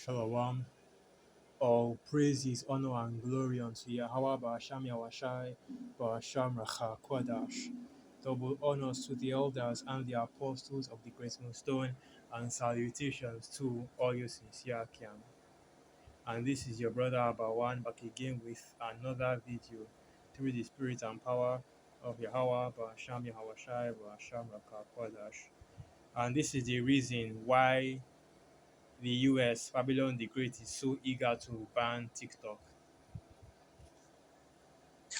Shalom. All praises, honor, and glory unto Yahweh Ba'asham Yahwashai Ba'asham Racha Kwadash. Double honors to the elders and the apostles of the Great Millstone, and salutations to all your sincere Kiam. And this is your brother Abawan back again with another video through the spirit and power of Yahweh Ba'asham Yahwashai Ba'asham Racha Kwadash. And this is the reason why the US, Babylon the Great, is so eager to ban TikTok.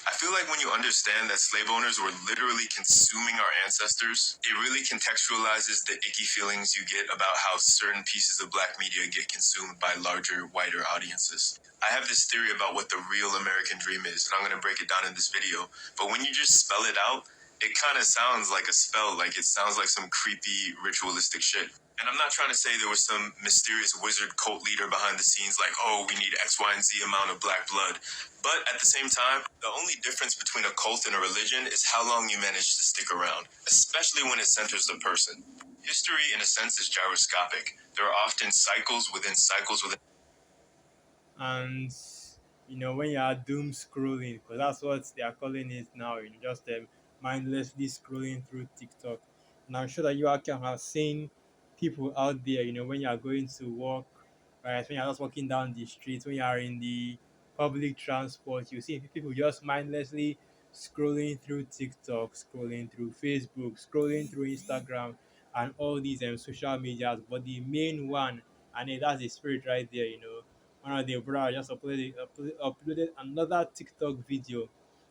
I feel like when you understand that slave owners were literally consuming our ancestors, it really contextualizes the icky feelings you get about how certain pieces of black media get consumed by larger, wider audiences. I have this theory about what the real American dream is, and I'm going to break it down in this video. But when you just spell it out, it kind of sounds like a spell, like it sounds like some creepy, ritualistic shit. And I'm not trying to say there was some mysterious wizard cult leader behind the scenes like, oh, we need X, Y, and Z amount of black blood. But at the same time, the only difference between a cult and a religion is how long you manage to stick around, especially when it centers the person. History, in a sense, is gyroscopic. There are often cycles within cycles within. And when you are doom scrolling, because that's what they are calling it now, just mindlessly scrolling through TikTok. And I'm sure that you can have seen people out there, when you are going to work, right? When you're just walking down the street, when you are in the public transport, you see people just mindlessly scrolling through TikTok, scrolling through Facebook, scrolling through Instagram, and all these social medias. But the main one, and that's the spirit right there, one of the brothers just uploaded another TikTok video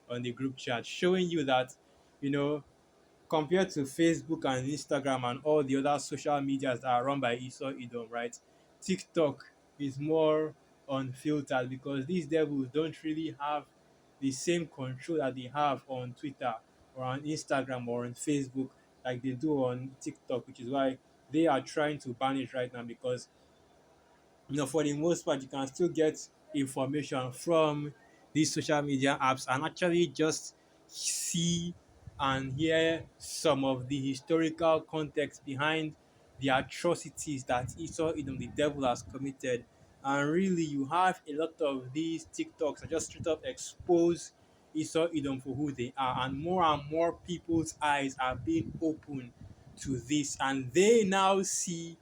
on the group chat showing you that, you know, compared to Facebook and Instagram and all the other social medias that are run by Esau Edom, right? TikTok is more unfiltered because these devils don't really have the same control that they have on Twitter or on Instagram or on Facebook like they do on TikTok, which is why they are trying to ban it right now because for the most part, you can still get information from these social media apps and actually just see and hear some of the historical context behind the atrocities that Esau, the devil, has committed. And really, you have a lot of these TikToks that just straight up expose Esau, for who they are, and more people's eyes are being opened to this, and they now see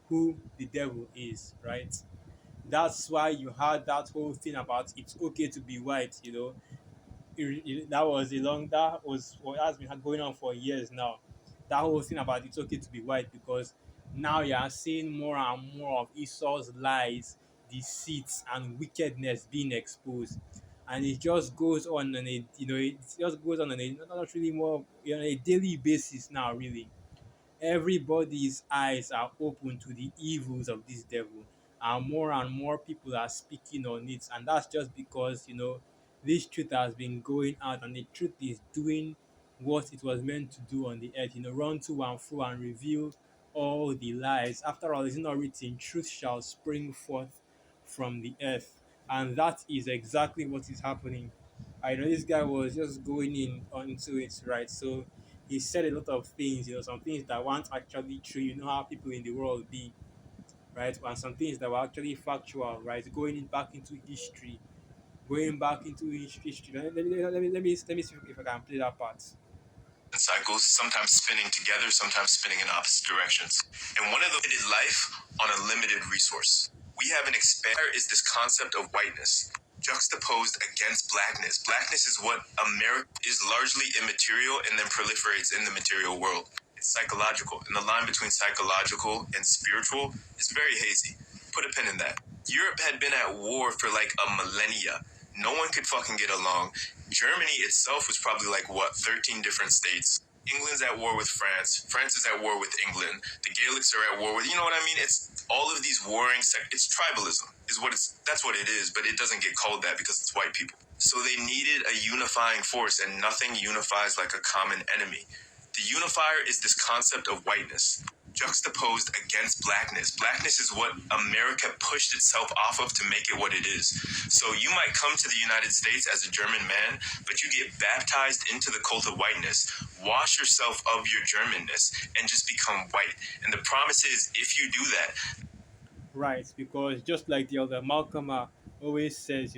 who the devil is, right? That's why you had that whole thing about it's okay to be white, that was what has been going on for years now. That whole thing about it's okay to be white because now you are seeing more and more of Esau's lies, deceits, and wickedness being exposed. And it just goes on it just goes on a not really more on a daily basis now, really. Everybody's eyes are open to the evils of this devil, and more people are speaking on it. And that's just because this truth has been going out, and the truth is doing what it was meant to do on the earth, run to and fro and reveal all the lies. After all, is it not written, truth shall spring forth from the earth? And that is exactly what is happening. I know this guy was just going in onto it, right? So he said a lot of things, some things that weren't actually true. You know how people in the world be, right? And some things that were actually factual, right? Back into history, going back into history. Let me see if I can play that part. Cycles, sometimes spinning together, sometimes spinning in opposite directions. And one of them is life on a limited resource. We have an is this concept of whiteness juxtaposed against blackness. Blackness is what America is largely immaterial and then proliferates in the material world. It's psychological, and the line between psychological and spiritual is very hazy. Put a pin in that. Europe had been at war for like a millennia. No one could fucking get along. Germany itself was probably like, 13 different states. England's at war with France. France is at war with England. The Gaelics are at war with, you know what I mean? It's all of these warring, it's tribalism is what that's what it is, but it doesn't get called that because it's white people. So they needed a unifying force, and nothing unifies like a common enemy. The unifier is this concept of whiteness juxtaposed against blackness. Blackness is what America pushed itself off of to make it what it is. So you might come to the United States as a German man, but you get baptized into the cult of whiteness, wash yourself of your Germanness, and just become white. And the promise is, if you do that, Right, because just like the other Malcolm always says,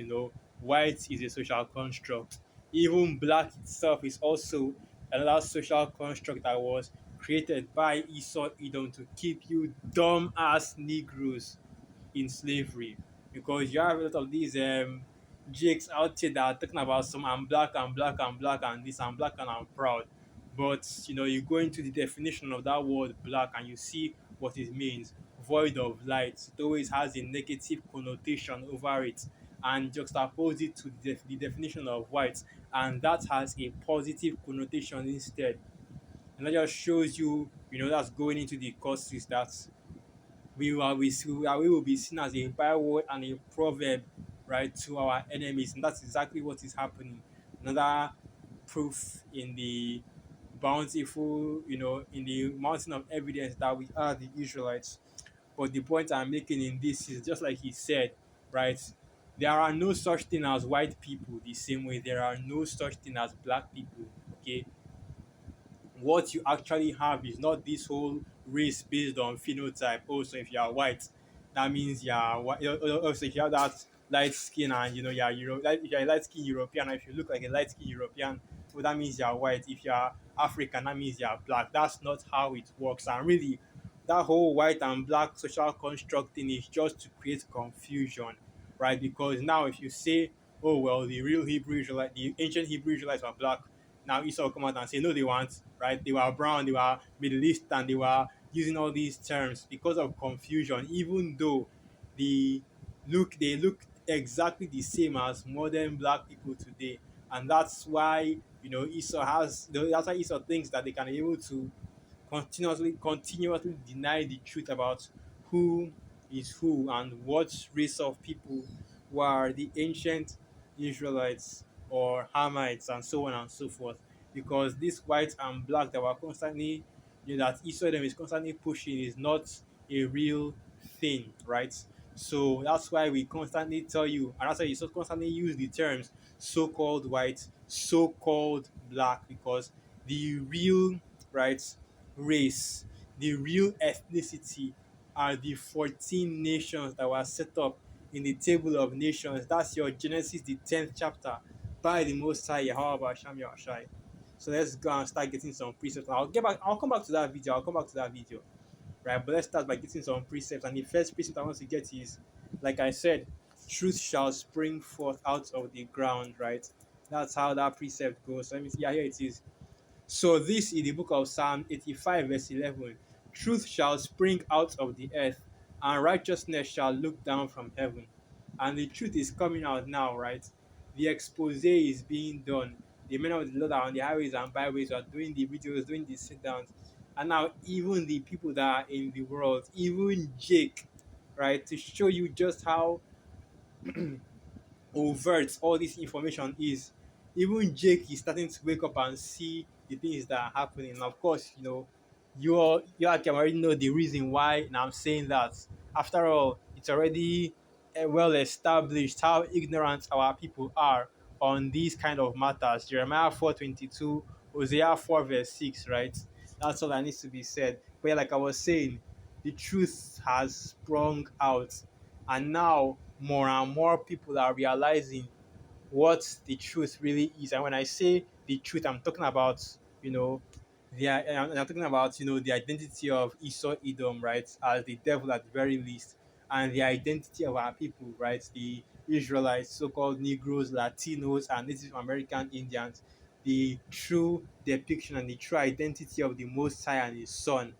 white is a social construct. Even black itself is also another social construct that was created by Esau Edom to keep you dumb ass Negroes in slavery. Because you have a lot of these jakes out here that are talking about some I'm black, I'm black, I'm black, and this, I'm black and I'm proud. But you go into the definition of that word black and you see what it means, void of light. It always has a negative connotation over it, and juxtapose it to the definition of white, and that has a positive connotation instead. And that just shows you, that's going into the causes that we will be seen as a byword and a proverb, right, to our enemies. And that's exactly what is happening. Another proof in the bountiful, in the mountain of evidence that we are the Israelites. But the point I'm making in this is just like he said, right? There are no such thing as white people the same way there are no such thing as black people. Okay, what you actually have is not this whole race based on phenotype. Also, if you are white, that means you are white. Also, if you have that light skin and if you're a light skin European, or if you look like a light skin European, well, that means you are white. If you are African, that means you are black. That's not how it works. And really, that whole white and black social construct thing is just to create confusion, right? Because now, if you say, oh well, the real Hebrew Israelite, the ancient Hebrew Israelites were black, now Esau come out and say, no, they weren't, right? They were brown, they were Middle Eastern, they were using all these terms because of confusion, even though they look exactly the same as modern black people today. And that's why, that's why Esau thinks that they can be able to continuously deny the truth about who is who and what race of people were the ancient Israelites or Hamites and so on and so forth. Because this white and black that were constantly, that Esau is constantly pushing is not a real thing, right? So that's why we constantly tell you, and that's why you so constantly use the terms so-called white, so-called black, because the real, right, race, the real ethnicity are the 14 nations that were set up in the table of nations. That's your Genesis, the 10th chapter, by the Most High Yahweh Hashem Yahushai. So let's go and start getting some precepts. I'll come back to that video. I'll come back to that video. Right. But let's start by getting some precepts. And the first precept I want to get is, like I said, truth shall spring forth out of the ground, right? That's how that precept goes. So let me see. Yeah, here it is. So this is the book of Psalm 85, verse 11. Truth shall spring out of the earth, and righteousness shall look down from heaven. And the truth is coming out now, right? The expose is being done. The men of the Lord are on the highways and byways are doing the videos, doing the sit downs. And now, even the people that are in the world, even Jake, right, to show you just how overt all this information is. Even Jake is starting to wake up and see the things that are happening. And of course, you all can already know the reason why. And I'm saying that. After all, it's already well established how ignorant our people are on these kind of matters. Jeremiah 4:22, Hosea 4 verse 6, right? That's all that needs to be said. But yeah, like I was saying, the truth has sprung out, and now more and more people are realizing what the truth really is. And when I say the truth, I'm talking about, I'm talking about, the identity of Esau Edom, right, as the devil at the very least, and the identity of our people, right, the Israelites, so-called Negroes, Latinos, and Native American Indians, the true depiction and the true identity of the Most High and His Son,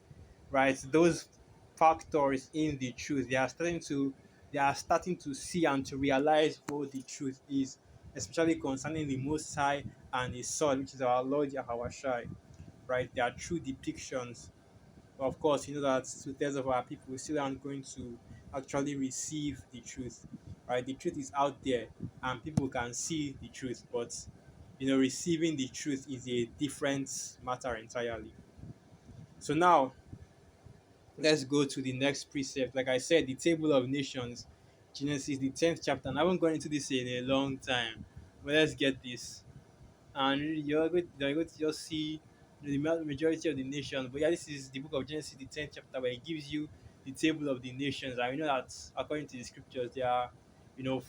right? Those factors in the truth, they are starting to see and to realize what the truth is, especially concerning the Most High and His Son, which is our Lord Yahushua, right? They are true depictions. Of course, you know that 2/3 of our people still aren't going to actually receive the truth, right? The truth is out there, and people can see the truth, but receiving the truth is a different matter entirely. So now, let's go to the next precept. Like I said, the table of nations, Genesis, the 10th chapter. And I haven't gone into this in a long time, but let's get this. And you're going to just see the majority of the nations. But yeah, this is the book of Genesis, the 10th chapter, where it gives you the table of the nations, and we know that according to the scriptures, there are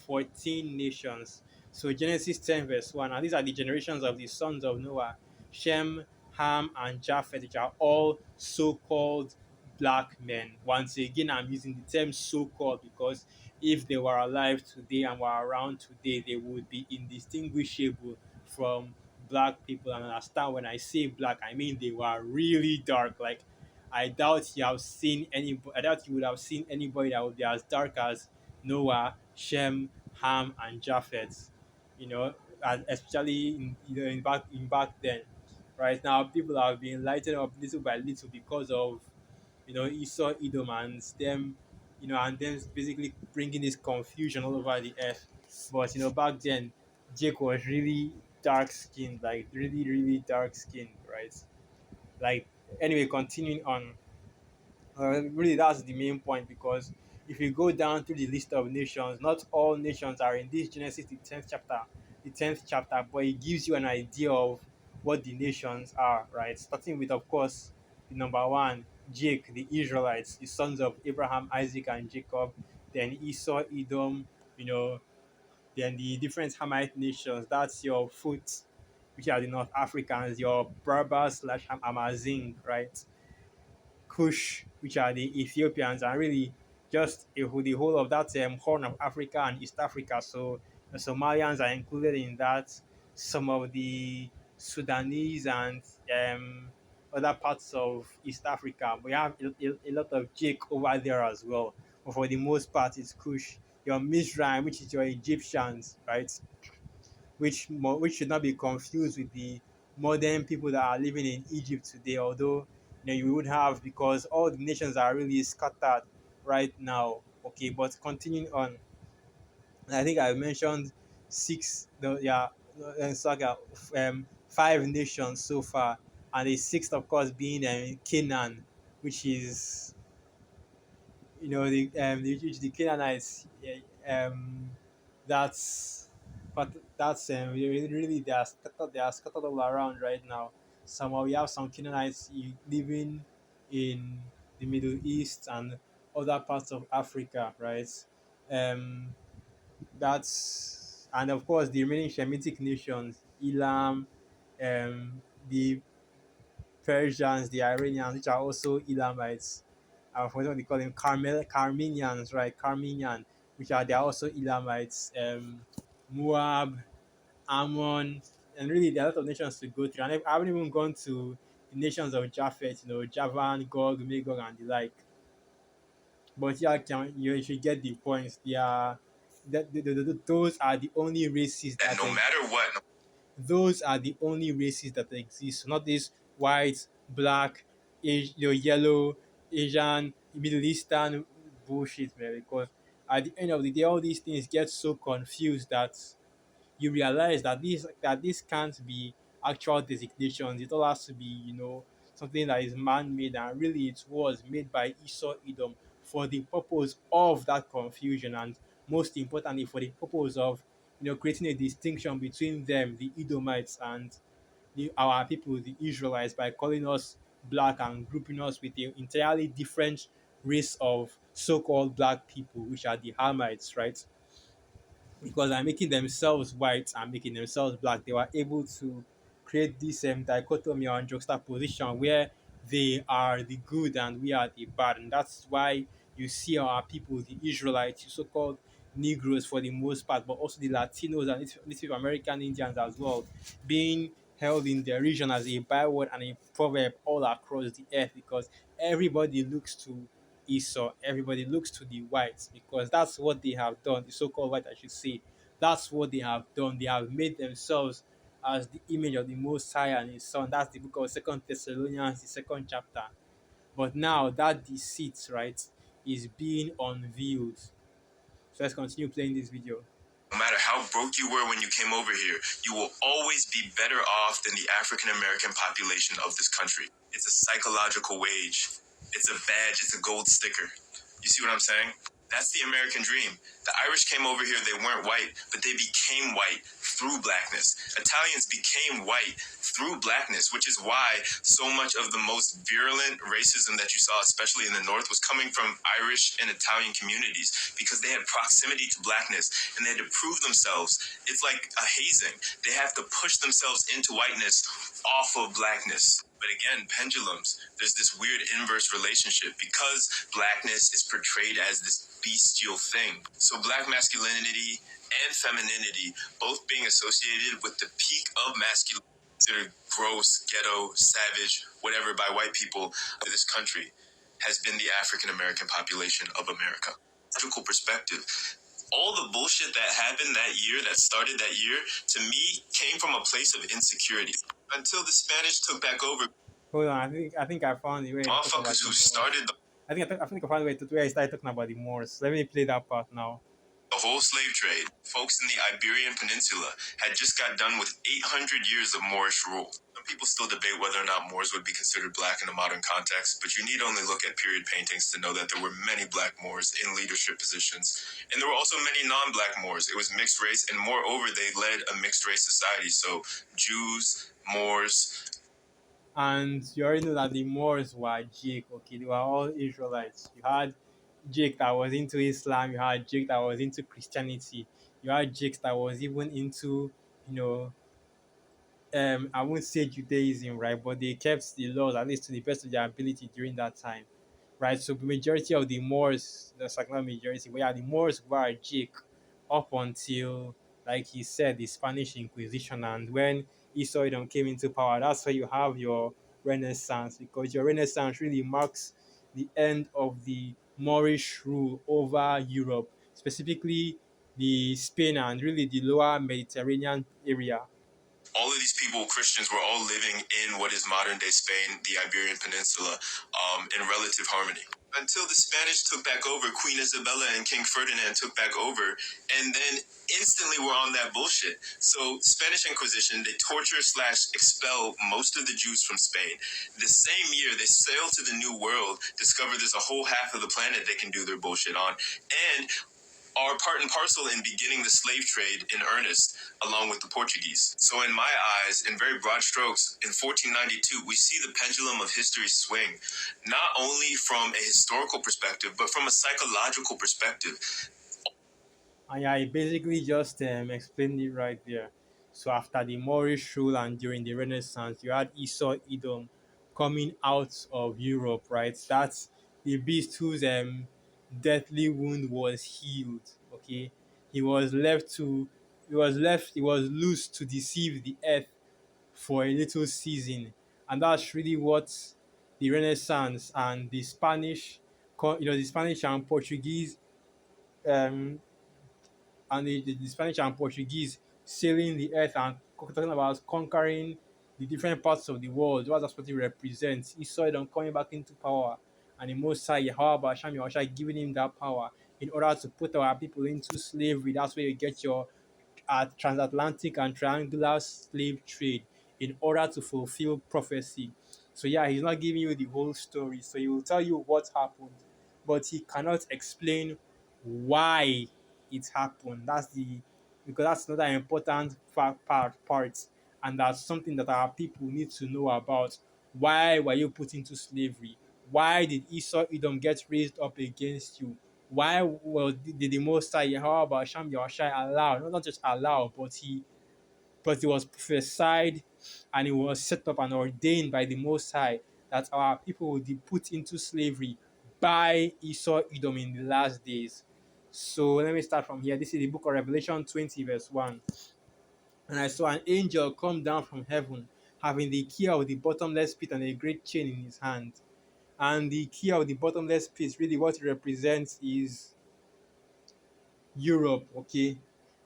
14 nations. So Genesis 10 verse 1, and these are the generations of the sons of Noah: Shem, Ham, and Japheth, which are all so-called black men. Once again, I'm using the term so-called because if they were alive today and were around today, they would be indistinguishable from black people. And understand, when I say black, I mean they were really dark. Like, I doubt you would have seen anybody that would be as dark as Noah, Shem, Ham, and Japheth. And especially in back then. Right now, people have been lightened up little by little because of Esau, Edom, and them basically bringing this confusion all over the earth. But back then, Jake was really dark skinned, like really, really dark skinned, right? Like, anyway, continuing on, really, that's the main point, because if you go down through the list of nations, not all nations are in this Genesis, the 10th chapter, but it gives you an idea of what the nations are, right? Starting with, of course, the number one, Jake, the Israelites, the sons of Abraham, Isaac, and Jacob. Then Esau, Edom, you know, then the different Hamite nations. That's your Foot, which are the North Africans, your Berbers slash Amazigh, right? Kush, which are the Ethiopians, and really just the whole of that Horn of Africa and East Africa. So the Somalians are included in that. Some of the Sudanese and other parts of East Africa. We have a lot of Jake over there as well. But for the most part, it's Kush. Your Mizraim, which is your Egyptians, right? Which should not be confused with the modern people that are living in Egypt today. Although you would have, because all the nations are really scattered right now. Okay, but continuing on, I think I mentioned six. No, yeah, Saga, five nations so far, and the sixth, of course, being Canaan, which is the Canaanites. That's but that's really they are scattered all around right now. We have some Canaanites living in the Middle East and other parts of Africa, right? Um, and of course the remaining Shemitic nations, Elam, the Persians, the Iranians, which are also Elamites. For example, they call them Carmenians, right? Carmenian, they are also Elamites. Moab, Ammon, and really there are a lot of nations to go through. And I haven't even gone to the nations of Japheth, Javan, Gog, Magog, and the like. But yeah, you should get the points. Those are the only races And no matter what, those are the only races that exist. Not this white, black, yellow, Asian, Middle Eastern bullshit, man. Because at the end of the day, all these things get so confused that you realize that this can't be actual designations. It all has to be, something that is man-made, and really it was made by Esau, Edom, for the purpose of that confusion, and most importantly for the purpose of creating a distinction between them, the Edomites, and our people, the Israelites, by calling us black and grouping us with an entirely different race of so-called black people, which are the Hamites, right? Because by making themselves white and making themselves black, they were able to create this dichotomy or juxtaposition where they are the good and we are the bad. And that's why you see our people, the Israelites, the so-called Negroes for the most part, but also the Latinos and Native American Indians as well, being held in derision as a byword and a proverb all across the earth, because everybody looks to Esau, everybody looks to the whites, because that's what they have done. The so-called white, I should say, that's what they have done. They have made themselves as the image of the Most High and His Son. That's the book of Second Thessalonians, the second chapter. But now that deceit, right, is being unveiled. So let's continue playing this video. No matter how broke you were when you came over here, you will always be better off than the African American population of this country. It's a psychological wage. It's a badge. It's a gold sticker. You see what I'm saying? That's the American dream. The Irish came over here, they weren't white, but they became white through blackness. Italians became white through blackness, which is why so much of the most virulent racism that you saw, especially in the North, was coming from Irish and Italian communities because they had proximity to blackness and they had to prove themselves. It's like a hazing. They have to push themselves into whiteness off of blackness. But again, pendulums, there's this weird inverse relationship because blackness is portrayed as this bestial thing. So black masculinity and femininity both being associated with the peak of masculinity, considered gross, ghetto, savage, whatever by white people of this country, has been the African American population of America. Logical perspective, all the bullshit that happened that year, that started that year, to me came from a place of insecurity. Until the Spanish took back over, Hold on, I think I found the way to talk about motherfuckers the who Moors. started I think I found the way to where I started talking about the Moors. Let me play that part now. the whole slave trade, folks in the Iberian Peninsula had just got done with 800 years of Moorish rule. Some people still debate whether or not Moors would be considered black in a modern context, but you need only look at period paintings to know that there were many black Moors in leadership positions. And there were also many non-black Moors. It was mixed race, and moreover, they led a mixed race society. So Jews, Moors, And you already know that the Moors were Jake, okay? They were all Israelites. You had Jake that was into Islam, you had Jake that was into Christianity, you had Jake that was even into, you know, I won't say Judaism, right? But they kept the laws at least to the best of their ability during that time, right? So the majority of the Moors, that's like not majority, but yeah, the Moors were Jake up until, like he said, the Spanish Inquisition, and when Isoidon came into power, that's where you have your Renaissance, because your Renaissance really marks the end of the Moorish rule over Europe, specifically the Spain and really the lower Mediterranean area. all of these people, Christians, were all living in what is modern day Spain, the Iberian Peninsula, in relative harmony. Until the Spanish took back over, Queen Isabella and King Ferdinand took back over, and then instantly we're on that bullshit. So Spanish Inquisition, they torture slash expel most of the Jews from Spain. The same year they sail to the New World, discover there's a whole half of the planet they can do their bullshit on, and are part and parcel in beginning the slave trade in earnest, along with the Portuguese. So, in my eyes, in very broad strokes, in 1492, we see the pendulum of history swing, not only from a historical perspective, but from a psychological perspective. And yeah, I basically just explained it right there. So after the Moorish rule and during the Renaissance, you had Esau Edom coming out of Europe, right? That's the beast whose deathly wound was healed. Okay, he was left to, he was loose to deceive the earth for a little season, and that's really what the Renaissance and the Spanish, the Spanish and Portuguese um, the Spanish and Portuguese sailing the earth and talking about conquering the different parts of the world. What that's what it represents. He saw them coming back into power, and the Most High Yahweh Hashem Yahushua giving him that power in order to put our people into slavery. That's where you get your transatlantic and triangular slave trade in order to fulfill prophecy. So yeah, he's not giving you the whole story. So he will tell you what happened, but he cannot explain why it happened. That's the because that's another important part, and that's something that our people need to know about. Why were you put into slavery? Why did Esau Edom get raised up against you? Why did the Most High Yahweh Hashem Yahushai allow, not just allow, but it was prophesied and it was set up and ordained by the Most High that our people would be put into slavery by Esau Edom in the last days. So let me start from here. This is the book of Revelation 20, verse 1. And I saw an angel come down from heaven, having the key of the bottomless pit and a great chain in his hand. And the key of the bottomless pit, really what it represents is Europe, okay?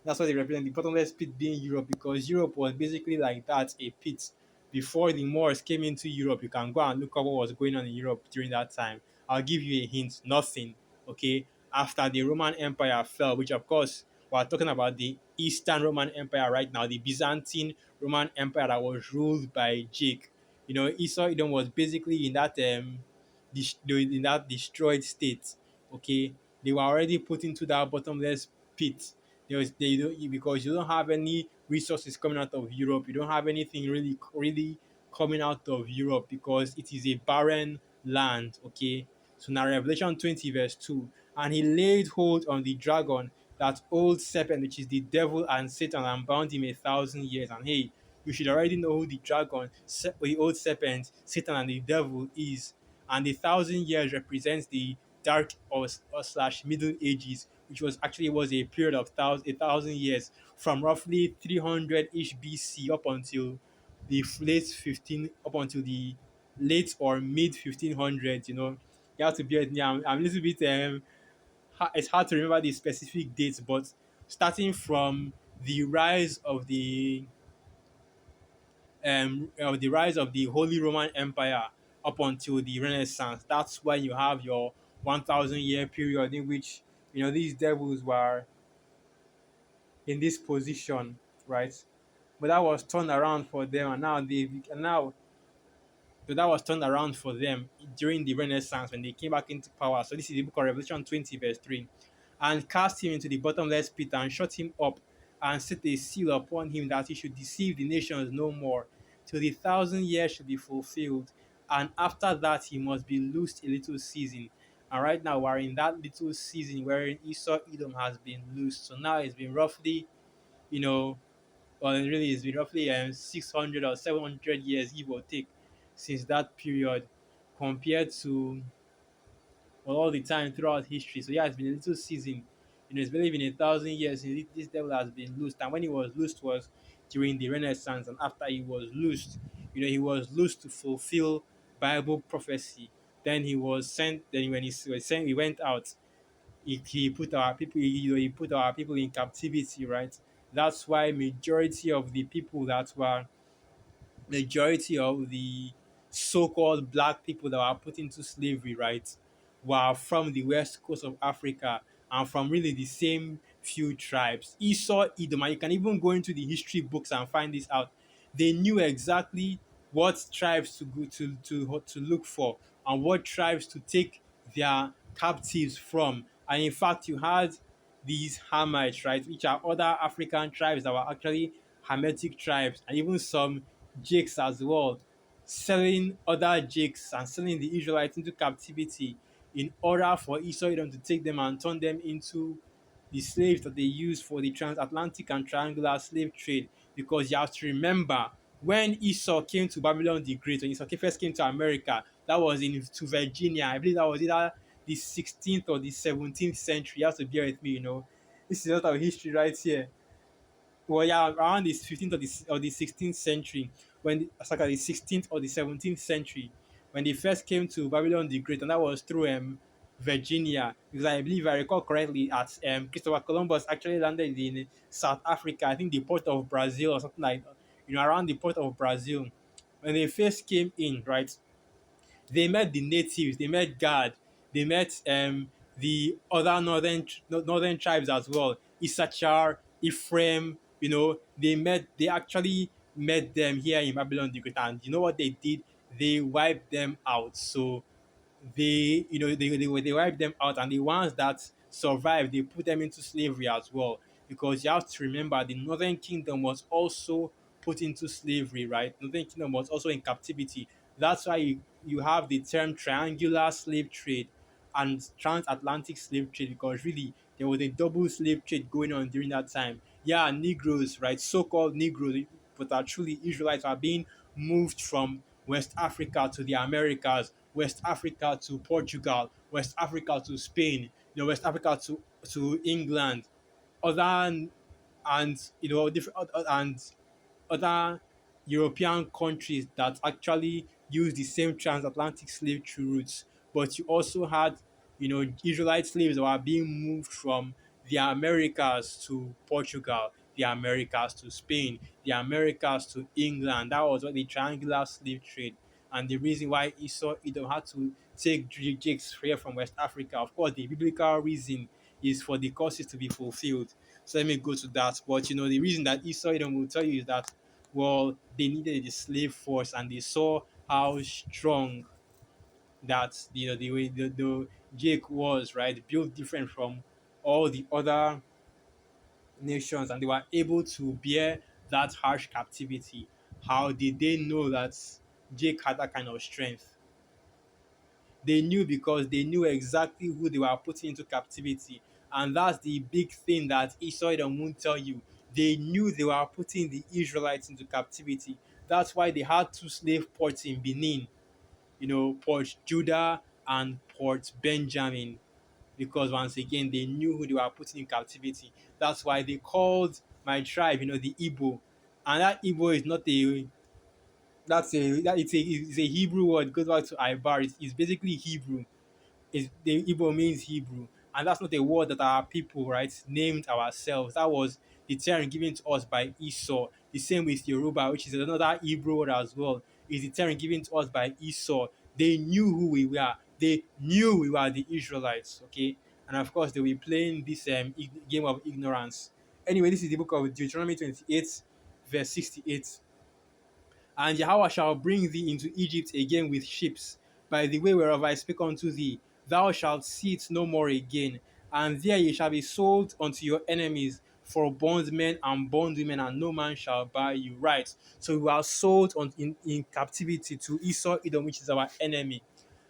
That's what they represent, the bottomless pit being Europe, because Europe was basically like that, a pit. Before the Moors came into Europe, you can go and look up what was going on in Europe during that time. I'll give you a hint, nothing, okay? After the Roman Empire fell, which of course, we're talking about the Eastern Roman Empire right now, the Byzantine Roman Empire that was ruled by Jake. Esau Edom was basically in that in that destroyed state, okay? They were already put into that bottomless pit. They don't, because you don't have any resources coming out of Europe. You don't have anything really coming out of Europe because it is a barren land. Okay, so now Revelation 20 verse 2, and he laid hold on the dragon, that old serpent, which is the devil and Satan, and bound him 1,000 years. And hey, you should already know who the dragon, the old serpent, Satan, and the devil is. And the 1,000 years represents the dark or slash middle ages, which was a period of 1,000 years from roughly 300 ish BC up until the late 15 up until the late or mid 1500s. You have to bear with me. I'm a little bit it's hard to remember the specific dates, but starting from the rise of the rise of the Holy Roman Empire up until the Renaissance. That's when you have your 1,000 year period in which these devils were in this position, right? But that was turned around for them, and now so that was turned around for them during the Renaissance when they came back into power. So this is the book of Revelation 20, verse 3. And cast him into the bottomless pit and shut him up and set a seal upon him that he should deceive the nations no more till the 1,000 years should be fulfilled. And after that he must be loosed a little season. And right now we're in that little season wherein Esau Edom has been loosed. So now it's been roughly, you know, well, really, it's been roughly 600 or 700 years, give or take, since that period, compared to all the time throughout history. So yeah, it's been a little season. It's been 1,000 years since this devil has been loosed. And when he was loosed was during the Renaissance, and after he was loosed, he was loosed to fulfill Bible prophecy. Then he was sent. Then when he was sent, he went out. He put our people. He put our people in captivity. Right. That's why majority of the people that were majority of the so-called black people that were put into slavery, right, were from the west coast of Africa and from really the same few tribes. Esau, Edom, and you can even go into the history books and find this out. They knew exactly what tribes to go to look for and what tribes to take their captives from. And in fact, you had these Hamites, right, which are other African tribes that were actually Hamitic tribes, and even some Jakes as well, selling other Jakes and selling the Israelites into captivity in order for Esau Edom to take them and turn them into the slaves that they used for the transatlantic and triangular slave trade. Because you have to remember, when Esau came to Babylon the Great, when Esau first came to America, that was to Virginia. I believe that was either the 16th or the 17th century. You have to bear with me. This is a lot of history right here. Well, yeah, around the 15th or the 16th century, it's like the 16th or the 17th century, when they first came to Babylon the Great, and that was through Virginia, because I believe, if I recall correctly, at Christopher Columbus actually landed in South Africa, I think the port of Brazil or something like, around the port of Brazil. When they first came in, right, they met the natives, they met Gad, they met the other northern tribes as well, Issachar, Ephraim. They actually met them here in Babylon the Great, and you know what they did? They wiped them out. So they wiped them out, and the ones that survived, they put them into slavery as well. Because you have to remember, the Northern Kingdom was also put into slavery, right? Northern Kingdom was also in captivity. That's why you have the term triangular slave trade and transatlantic slave trade, because really there was a double slave trade going on during that time. Yeah, Negroes, right? So-called Negroes, but are truly Israelites, are being moved from West Africa to the Americas, West Africa to Portugal, West Africa to Spain, West Africa to England, other and different and other European countries that actually use the same transatlantic slave trade routes. But you also had, Israelite slaves that were being moved from the Americas to Portugal, the Americas to Spain, the Americas to England. That was what the triangular slave trade. And the reason why Esau Edom had to take Jakes here from West Africa, of course, the biblical reason is for the causes to be fulfilled. So let me go to that. But the reason that Esau Edom will tell you is that, well, they needed the slave force, and they saw how strong that Jake was, right, built different from all the other nations, and they were able to bear that harsh captivity. How did they know that Jake had that kind of strength? They knew because they knew exactly who they were putting into captivity. And that's the big thing that Esau Edom won't tell you. They knew they were putting the Israelites into captivity. That's why they had two slave ports in Benin, Port Judah and Port Benjamin, because once again, they knew who they were putting in captivity. That's why they called my tribe, the Igbo. And that Igbo is not a it's a Hebrew word. It goes back to Ibar. It's basically Hebrew. The Igbo means Hebrew, and that's not a word that our people, right, named ourselves. That was the term given to us by Esau. The same with Yoruba, which is another Hebrew word as well, is the term given to us by Esau. They knew who we were. They knew we were the Israelites. Okay, and of course they were playing this game of ignorance. Anyway, this is the book of Deuteronomy 28, verse 68. And Yahweh shall bring thee into Egypt again with ships, by the way whereof I speak unto thee. Thou shalt see it no more again. And there ye shall be sold unto your enemies for bondmen and bondwomen, and no man shall buy you. Right. So we are sold in captivity to Esau Edom, which is our enemy,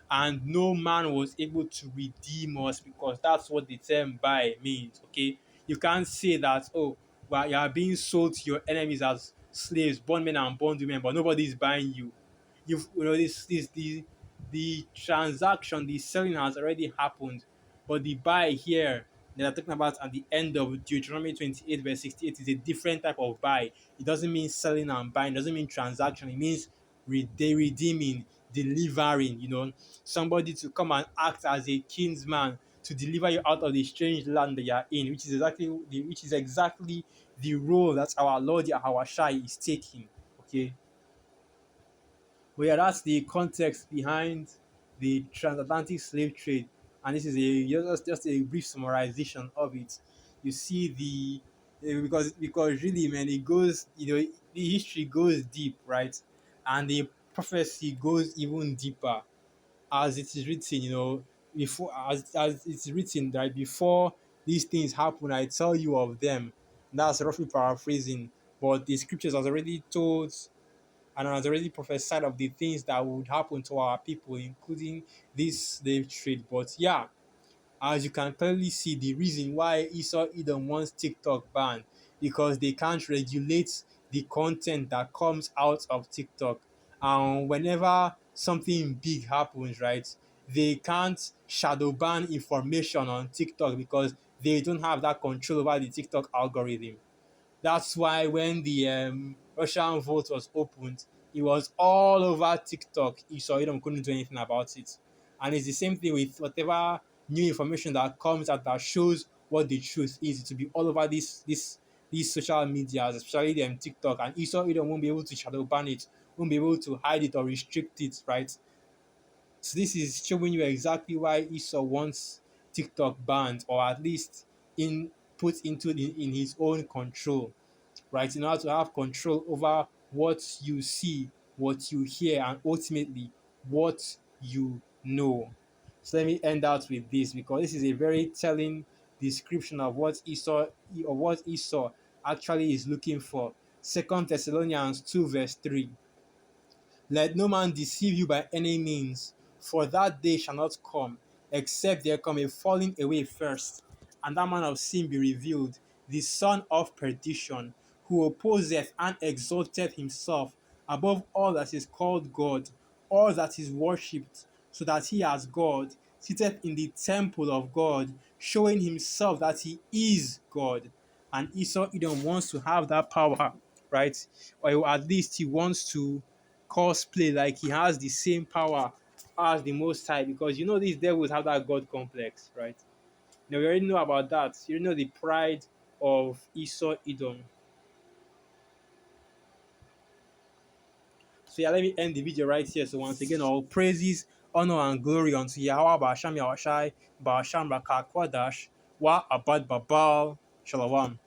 and no man was able to redeem us, because that's what the term buy means. Okay, you can't say that, oh, well, you are being sold to your enemies as slaves, bondmen and bondwomen, but nobody is buying you. This the transaction, the selling has already happened, but the buy here that I'm talking about at the end of Deuteronomy 28 verse 68 is a different type of buy. It doesn't mean selling and buying, it doesn't mean transaction, it means redeeming, delivering, somebody to come and act as a kinsman to deliver you out of the strange land that you are in, which is exactly the role that our Lord Yahushua is taking. Okay, well, yeah, that's the context behind the transatlantic slave trade, and this is just a brief summarization of it. You see because really, man, it goes, the history goes deep, right, and the prophecy goes even deeper, as it is written, before, as it's written, right, before these things happen, I tell you of them. That's roughly paraphrasing, but the scriptures has already told and has already prophesied of the things that would happen to our people, including this slave trade. But yeah, as you can clearly see, the reason why Esau Edom wants TikTok banned, because they can't regulate the content that comes out of TikTok. And whenever something big happens, right, they can't shadow ban information on TikTok because they don't have that control over the TikTok algorithm. That's why when the Russian vote was opened, it was all over TikTok. You saw it and couldn't do anything about it. And it's the same thing with whatever new information that comes out that shows what the truth is. To be all over these social medias, especially them TikTok, and Esau Edom won't be able to shadow ban it, won't be able to hide it or restrict it, right? So this is showing you exactly why Esau wants TikTok banned, or at least put into in his own control, right? In order to have control over what you see, what you hear, and ultimately what you know. So let me end out with this, because this is a very telling description of what Esau actually is looking for. 2 Thessalonians 2 verse 3. Let no man deceive you by any means, for that day shall not come, except there come a falling away first, and that man of sin be revealed, the son of perdition, who opposeth and exalteth himself above all that is called God, all that is worshipped, so that he as God sitteth in the temple of God, showing himself that he is God. And Esau Edom wants to have that power, right? Or at least he wants to cosplay like he has the same power as the Most High, because these devils have that God complex, right? Now we already know about that. You know the pride of Esau Edom. So yeah, let me end the video right here. So once again, all praises, honor, and glory unto Yahweh Ba'asham Yahushai, Ba'asham Rakak Wadash, Wa Abad Babal, Shalom.